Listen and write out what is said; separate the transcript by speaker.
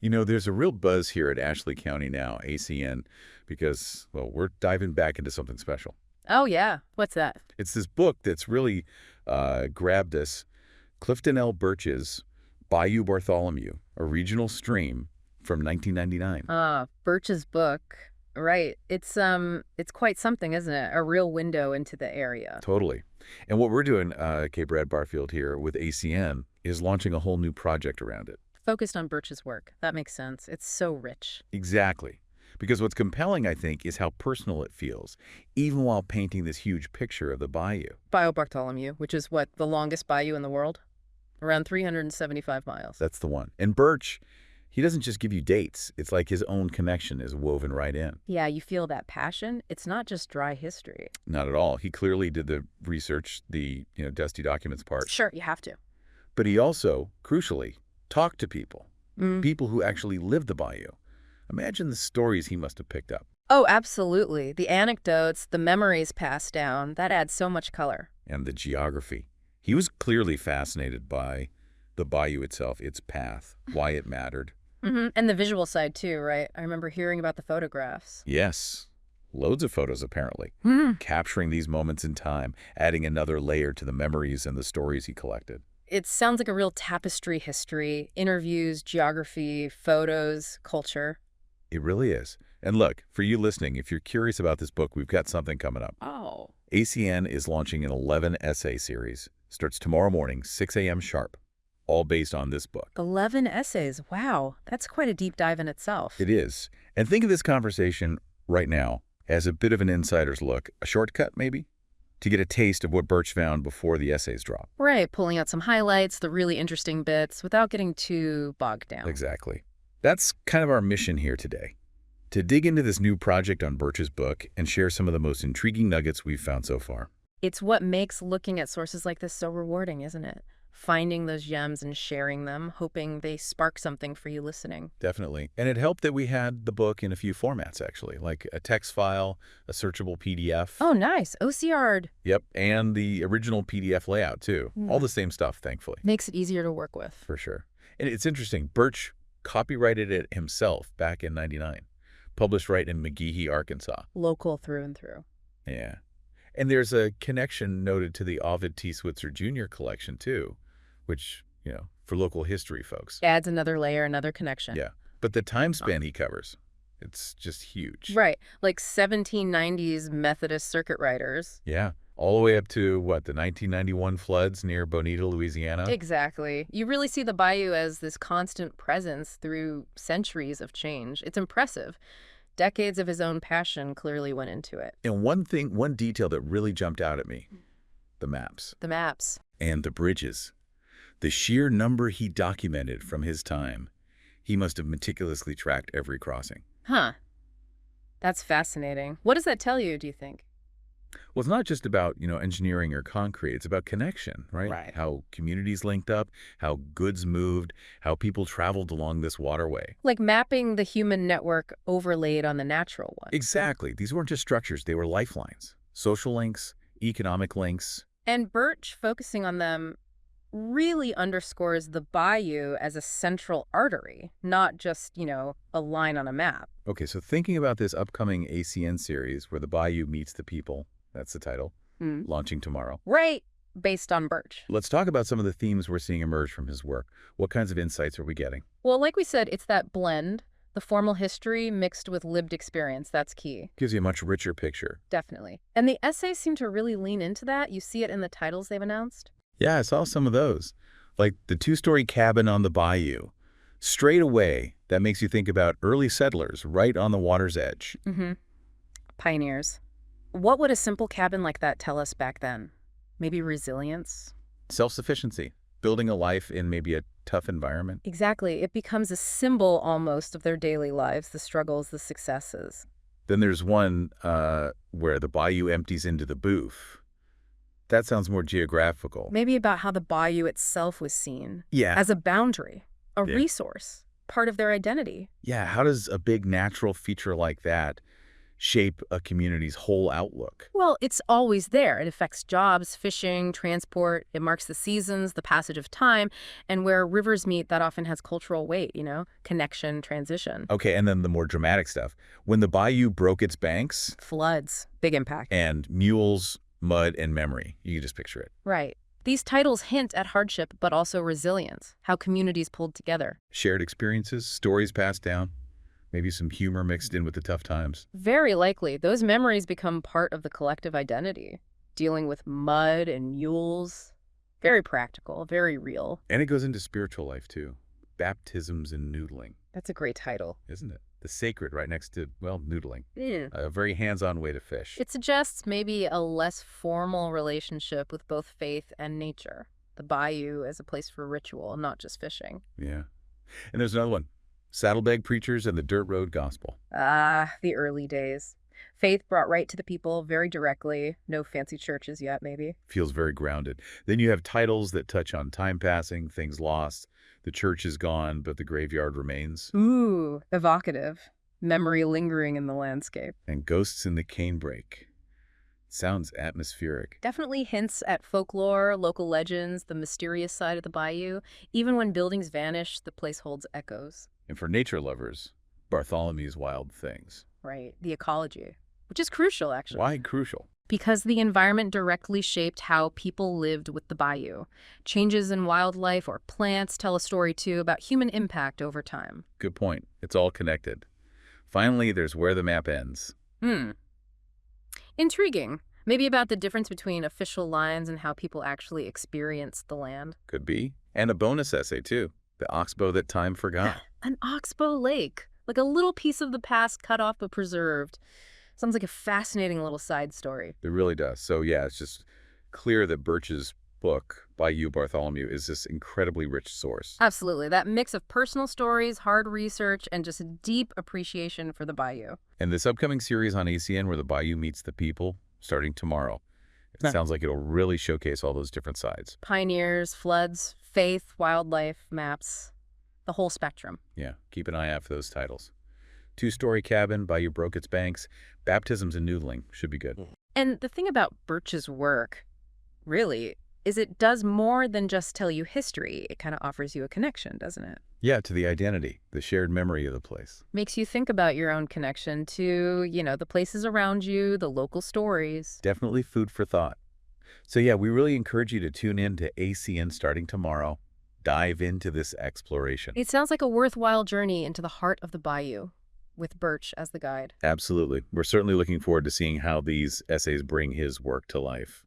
Speaker 1: There's a real buzz here at Ashley County now, ACN, because, well, we're diving back into something special.
Speaker 2: Oh, yeah. What's that?
Speaker 1: It's this book that's really grabbed us, Clifton L. Birch's Bayou Bartholomew, a regional stream from 1999.
Speaker 2: Birch's book. Right. It's quite something, isn't it? A real window into the area.
Speaker 1: Totally. And what we're doing, K. Brad Barfield here with ACN, is launching a whole new project around it.
Speaker 2: Focused on Birch's work. That makes sense. It's so rich.
Speaker 1: Exactly. Because what's compelling, I think, is how personal it feels, even while painting this huge picture of the bayou.
Speaker 2: Bayou Bartholomew, which is what, the longest bayou in the world? Around 375 miles.
Speaker 1: That's the one. And Birch, he doesn't just give you dates. It's like his own connection is woven right in.
Speaker 2: Yeah, you feel that passion. It's not just dry history.
Speaker 1: Not at all. He clearly did the research, the dusty documents part.
Speaker 2: Sure, you have to.
Speaker 1: But he also, crucially, talked to people. People who actually lived the bayou. Imagine the stories he must have picked up.
Speaker 2: Oh, absolutely. The anecdotes, the memories passed down, that adds so much color.
Speaker 1: And the geography. He was clearly fascinated by the bayou itself, its path, why it mattered.
Speaker 2: And the visual side, too, right? I remember hearing about the photographs.
Speaker 1: Yes. Loads of photos, apparently. Capturing these moments in time, adding another layer to the memories and the stories he collected.
Speaker 2: It sounds like a real tapestry history, interviews, geography, photos, culture.
Speaker 1: It really is. And look, for you listening, if you're curious about this book, we've got something coming up.
Speaker 2: Oh.
Speaker 1: ACN is launching an 11-essay series. Starts tomorrow morning, 6 a.m. sharp. All based on this book.
Speaker 2: 11 essays. Wow. That's quite a deep dive in itself.
Speaker 1: It is. And think of this conversation right now as a bit of an insider's look, a shortcut maybe, to get a taste of what Birch found before the essays drop.
Speaker 2: Right. Pulling out some highlights, the really interesting bits, without getting too bogged down.
Speaker 1: Exactly. That's kind of our mission here today, to dig into this new project on Birch's book and share some of the most intriguing nuggets we've found so far.
Speaker 2: It's what makes looking at sources like this so rewarding, isn't it? Finding those gems and sharing them, hoping they spark something for you listening.
Speaker 1: Definitely. And it helped that we had the book in a few formats, actually, like a text file, a searchable PDF.
Speaker 2: Oh, nice. OCR'd.
Speaker 1: Yep, and the original PDF layout, too. All the same stuff, thankfully.
Speaker 2: Makes it easier to work with.
Speaker 1: For sure. And it's interesting, Birch copyrighted it himself back in '99. Published right in McGehee, Arkansas.
Speaker 2: Local through and through.
Speaker 1: Yeah. And there's a connection noted to the Ovid T. Switzer Jr. collection, too, which, for local history folks.
Speaker 2: Adds another layer, another connection.
Speaker 1: Yeah. But the time span he covers, it's just huge.
Speaker 2: Right. Like 1790s Methodist circuit riders.
Speaker 1: Yeah. All the way up to, the 1991 floods near Bonita, Louisiana?
Speaker 2: Exactly. You really see the bayou as this constant presence through centuries of change. It's impressive. Decades of his own passion clearly went into it.
Speaker 1: And one detail that really jumped out at me, the maps.
Speaker 2: The maps.
Speaker 1: And the bridges. The sheer number he documented from his time. He must have meticulously tracked every crossing.
Speaker 2: Huh. That's fascinating. What does that tell you, do you think?
Speaker 1: Well, it's not just about, engineering or concrete. It's about connection, right?
Speaker 2: Right.
Speaker 1: How communities linked up, how goods moved, how people traveled along this waterway.
Speaker 2: Like mapping the human network overlaid on the natural one.
Speaker 1: Exactly. These weren't just structures. They were lifelines. Social links, economic links.
Speaker 2: And Birch, focusing on them, really underscores the bayou as a central artery, not just, a line on a map.
Speaker 1: Okay, so thinking about this upcoming ACN series where the bayou meets the people, that's the title, launching tomorrow.
Speaker 2: Right, based on Birch.
Speaker 1: Let's talk about some of the themes we're seeing emerge from his work. What kinds of insights are we getting?
Speaker 2: Well, like we said, it's that blend, the formal history mixed with lived experience. That's key.
Speaker 1: Gives you a much richer picture.
Speaker 2: Definitely. And the essays seem to really lean into that. You see it in the titles they've announced.
Speaker 1: Yeah, I saw some of those. Like the two-story cabin on the bayou. Straight away, that makes you think about early settlers right on the water's edge.
Speaker 2: Pioneers. What would a simple cabin like that tell us back then? Maybe resilience?
Speaker 1: Self-sufficiency. Building a life in maybe a tough environment.
Speaker 2: Exactly. It becomes a symbol almost of their daily lives, the struggles, the successes.
Speaker 1: Then there's one where the bayou empties into the booth. That sounds more geographical.
Speaker 2: Maybe about how the bayou itself was seen.
Speaker 1: Yeah.
Speaker 2: As a boundary, a resource, part of their identity.
Speaker 1: Yeah, how does a big natural feature like that shape a community's whole outlook.
Speaker 2: Well, it's always there. It affects jobs, fishing, transport. It marks the seasons, the passage of time, and where rivers meet, that often has cultural weight, connection, transition.
Speaker 1: Okay, and then the more dramatic stuff. When the bayou broke its banks
Speaker 2: Floods, big impact.
Speaker 1: and mules, mud, and memory, you can just picture it.
Speaker 2: Right. These titles hint at hardship, but also resilience, how communities pulled together.
Speaker 1: Shared experiences, stories passed down, maybe some humor mixed in with the tough times.
Speaker 2: Very likely, those memories become part of the collective identity. Dealing with mud and mules. Very practical, very real.
Speaker 1: And it goes into spiritual life, too. Baptisms and noodling,
Speaker 2: That's a great title.
Speaker 1: isn't it? The sacred right next to, well, noodling.
Speaker 2: Yeah.
Speaker 1: A very hands-on way to fish.
Speaker 2: It suggests maybe a less formal relationship with both faith and nature. The bayou as a place for ritual, not just fishing.
Speaker 1: Yeah. And there's another one. Saddlebag preachers and the dirt road gospel.
Speaker 2: Ah, the early days. Faith brought right to the people very directly. No fancy churches yet, maybe.
Speaker 1: Feels very grounded. Then you have titles that touch on time passing, things lost. The church is gone, but the graveyard remains.
Speaker 2: Ooh, evocative. Memory lingering in the landscape.
Speaker 1: And ghosts in the canebrake. Sounds atmospheric.
Speaker 2: Definitely hints at folklore, local legends, the mysterious side of the bayou. Even when buildings vanish, the place holds echoes.
Speaker 1: And for nature lovers, Bartholomew's Wild Things.
Speaker 2: Right, the ecology, which is crucial, actually.
Speaker 1: Why crucial?
Speaker 2: Because the environment directly shaped how people lived with the bayou. Changes in wildlife or plants tell a story, too, about human impact over time.
Speaker 1: Good point. It's all connected. Finally, there's where the map ends.
Speaker 2: Intriguing. Maybe about the difference between official lines and how people actually experienced the land.
Speaker 1: Could be. And a bonus essay, too. The oxbow that time forgot.
Speaker 2: An oxbow lake. Like a little piece of the past cut off but preserved. Sounds like a fascinating little side story.
Speaker 1: It really does. So, yeah, it's just clear that Birch's book, Bayou Bartholomew, is this incredibly rich source.
Speaker 2: Absolutely. That mix of personal stories, hard research, and just a deep appreciation for the bayou.
Speaker 1: And this upcoming series on ACN, Where the Bayou Meets the People, starting tomorrow. It sounds like it'll really showcase all those different sides.
Speaker 2: Pioneers, floods, faith, wildlife, maps, the whole spectrum.
Speaker 1: Yeah, keep an eye out for those titles. Two-story cabin, Bayou broke its banks, baptisms and noodling should be good.
Speaker 2: And the thing about Birch's work, really, is it does more than just tell you history. It kind of offers you a connection, doesn't it?
Speaker 1: Yeah, to the identity, the shared memory of the place.
Speaker 2: Makes you think about your own connection to, the places around you, the local stories.
Speaker 1: Definitely food for thought. So yeah, we really encourage you to tune in to ACN starting tomorrow. Dive into this exploration.
Speaker 2: It sounds like a worthwhile journey into the heart of the bayou, with Birch as the guide.
Speaker 1: Absolutely. We're certainly looking forward to seeing how these essays bring his work to life.